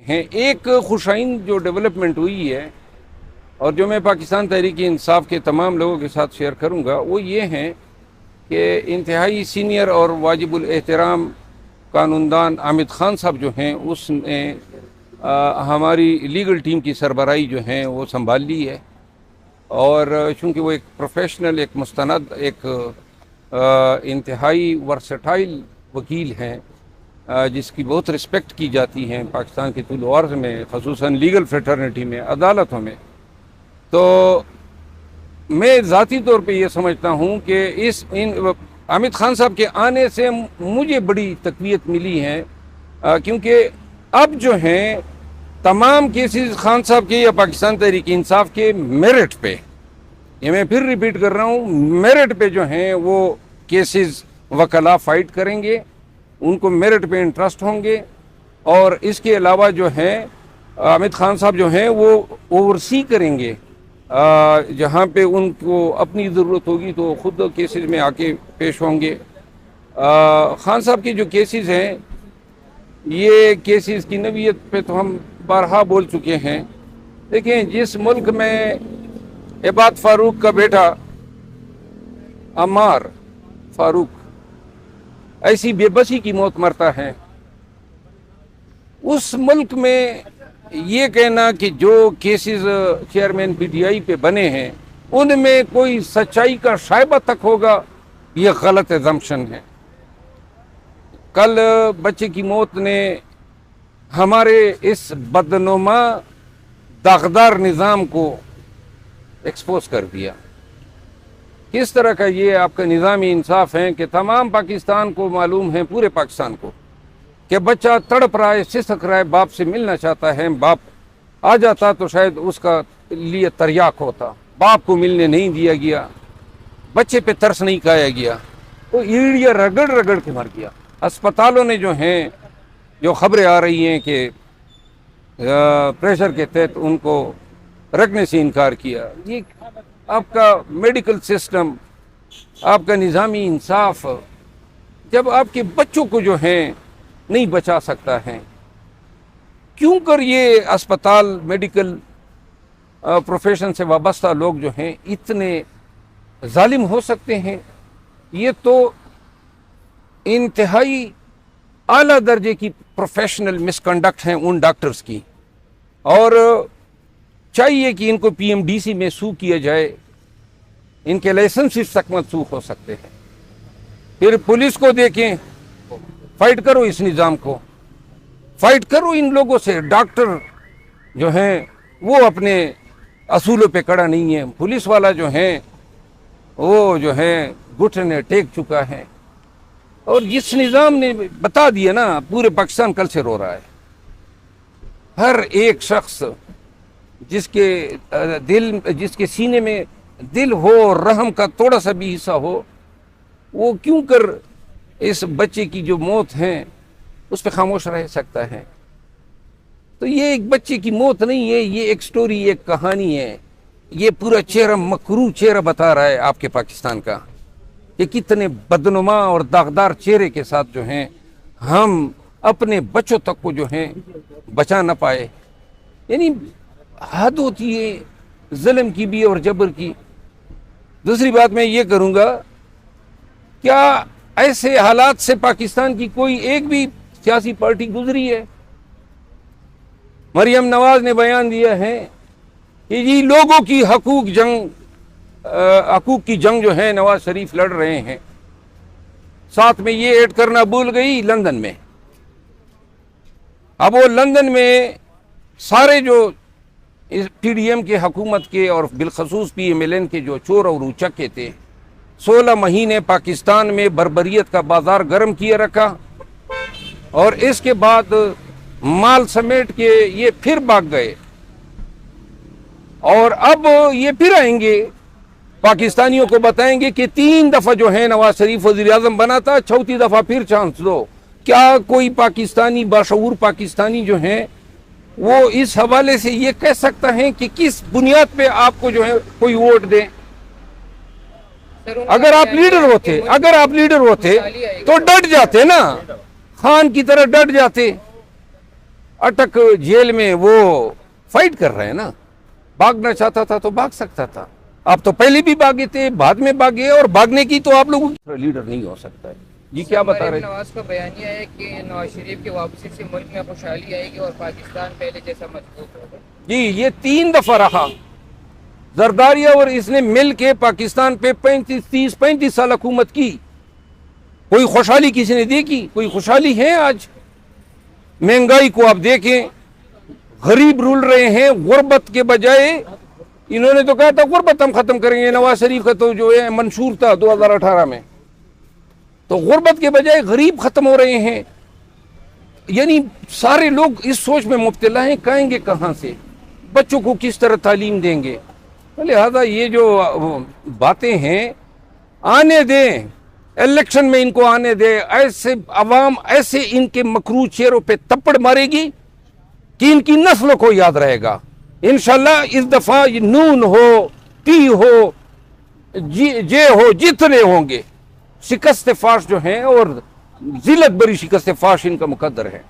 हैं। एक खुशाइन जो डेवलपमेंट हुई है और जो मैं पाकिस्तान तहरीक इंसाफ के तमाम लोगों के साथ शेयर करूंगा वो ये हैं कि इंतहाई सीनियर और वाजिबुल एहतराम कानूनदान आमिद खान साहब जो हैं उसने हमारी लीगल टीम की सरबराही जो है वो संभाल ली है। और चूँकि वो एक प्रोफेशनल, एक मुस्तनद, एक इंतहाई वर्सटाइल वकील हैं जिसकी बहुत रिस्पेक्ट की जाती है पाकिस्तान के तुल अर्ज़ में, ख़ुसूसन लीगल फ्रेटर्निटी में, अदालतों में, तो मैं ज़ाती तौर पे ये समझता हूँ कि इन आमिद खान साहब के आने से मुझे बड़ी तक़वियत मिली है, क्योंकि अब जो हैं तमाम केसेस खान साहब के या पाकिस्तान तहरीक इंसाफ के मेरिट पे, ये मैं फिर रिपीट कर रहा हूँ, मेरिट पे जो हैं वो केसेस वकला फाइट करेंगे, उनको मेरिट पे इंटरेस्ट होंगे। और इसके अलावा जो हैं आमिद खान साहब जो हैं वो ओवरसी करेंगे, जहाँ पे उनको अपनी ज़रूरत होगी तो ख़ुद केसेस में आके पेश होंगे। खान साहब के जो केसेस हैं, ये केसेस की नवीयत पे तो हम बारहा बोल चुके हैं। देखें, जिस मुल्क में इबाद फारूक का बेटा अम्मार फारूक ऐसी बेबसी की मौत मरता है, उस मुल्क में ये कहना कि जो केसेस चेयरमैन पीटीआई पे बने हैं उनमें कोई सच्चाई का शायबा तक होगा, ये गलत एजम्पशन है। कल बच्चे की मौत ने हमारे इस बदनुमा दागदार निज़ाम को एक्सपोज कर दिया। किस तरह का ये आपका निज़ामी इंसाफ है कि तमाम पाकिस्तान को मालूम है, पूरे पाकिस्तान को, कि बच्चा तड़प रहा है, सिसक रहा है, बाप से मिलना चाहता है, बाप आ जाता तो शायद उसका लिए तरियाक होता, बाप को मिलने नहीं दिया गया, बच्चे पे तरस नहीं खाया गया, तो ईड़िया रगड़ रगड़ के मर गया। अस्पतालों ने जो हैं, जो खबरें आ रही हैं कि प्रेशर के तहत उनको रखने से इनकार किया, ये आपका मेडिकल सिस्टम, आपका निज़ामी इंसाफ जब आपके बच्चों को जो हैं नहीं बचा सकता है, क्यों कर ये अस्पताल, मेडिकल प्रोफेशन से वाबस्ता लोग जो हैं इतने जालिम हो सकते हैं? ये तो इंतहाई आला दर्जे की प्रोफेशनल मिसकंडक्ट हैं उन डॉक्टर्स की, और चाहिए कि इनको पीएमडीसी में सू किया जाए, इनके लाइसेंस तक मनसूख हो सकते हैं। फिर पुलिस को देखें, फाइट करो इस निज़ाम को, फाइट करो इन लोगों से। डॉक्टर जो हैं वो अपने असूलों पे खड़ा नहीं है, पुलिस वाला जो है वो जो है घुटने टेक चुका है। और जिस निज़ाम ने बता दिया ना, पूरे पाकिस्तान कल से रो रहा है। हर एक शख्स जिसके सीने में दिल हो, रहम का थोड़ा सा भी हिस्सा हो, वो क्यों कर इस बच्चे की जो मौत है उस पर खामोश रह सकता है? तो ये एक बच्चे की मौत नहीं है, ये एक स्टोरी, एक कहानी है। ये पूरा चेहरा, मकरू चेहरा बता रहा है आपके पाकिस्तान का, कि कितने बदनुमा और दागदार चेहरे के साथ जो हैं हम अपने बच्चों तक को जो हैं बचा ना पाए। यानी हद होती है जुल्म की भी और जबर की। दूसरी बात मैं ये करूँगा, क्या ऐसे हालात से पाकिस्तान की कोई एक भी सियासी पार्टी गुजरी है? मरियम नवाज ने बयान दिया है कि ये लोगों की हकूक की जंग जो है नवाज शरीफ लड़ रहे हैं। साथ में ये ऐड करना भूल गई लंदन में। अब वो लंदन में सारे जो इस पीडीएम के हुकूमत के और बिलखसूस पीएमएलएन के जो चोर और उचक्के थे, 16 महीने पाकिस्तान में बर्बरियत का बाजार गर्म किए रखा, और इसके बाद माल समेट के ये फिर भाग गए, और अब ये फिर आएंगे, पाकिस्तानियों को बताएंगे कि 3 दफा जो है नवाज शरीफ वजीर आजम बना था, 4थी दफा फिर चांस दो। क्या कोई पाकिस्तानी, बाशऊर पाकिस्तानी जो है वो इस हवाले से ये कह सकता है कि किस बुनियाद पे आपको जो है कोई वोट दे? अगर आप लीडर होते तो डट जाते ना, खान की तरह डट जाते। अटक जेल में वो फाइट कर रहे हैं ना। भागना चाहता था तो भाग सकता था, आप तो पहले भी भागे थे, बाद में भागे, और भागने की तो आप लोगों की लीडर नहीं हो सकता है। जी क्या बता रहे हैं? नवाज का बयानिया है कि नवाज शरीफ की वापसी से मुल्क में खुशहाली आएगी और पाकिस्तान पहले जैसा मजबूत होगा। जी ये 3 दफा रहा जरदारिया और इसने मिल के पाकिस्तान पे 35 साल हुकूमत की, कोई खुशहाली किसी ने देखी? कोई खुशहाली है आज? महंगाई को आप देखें, गरीब रुल रहे हैं, गुर्बत के बजाय इन्होंने तो कहा था गुर्बत हम खत्म करेंगे, नवाज शरीफ का तो जो है मंशूर था 2018 में, तो गुर्बत के बजाय गरीब खत्म हो रहे हैं। यानी सारे लोग इस सोच में मुब्तला हैं, खाएंगे कहां से, बच्चों को किस तरह तालीम देंगे। लिहाजा ये जो बातें हैं आने दें, इलेक्शन में इनको आने दें, ऐसे अवाम ऐसे इनके मकरू चेहरों पे थप्पड़ मारेगी कि इनकी नस्लों को याद रहेगा। इंशाल्लाह इस दफा नून हो, टी हो, जे हो, जितने होंगे शिकस्त फाश जो हैं, और जिल्लत बरी शिकस्त फाश इनका मुकद्दर है।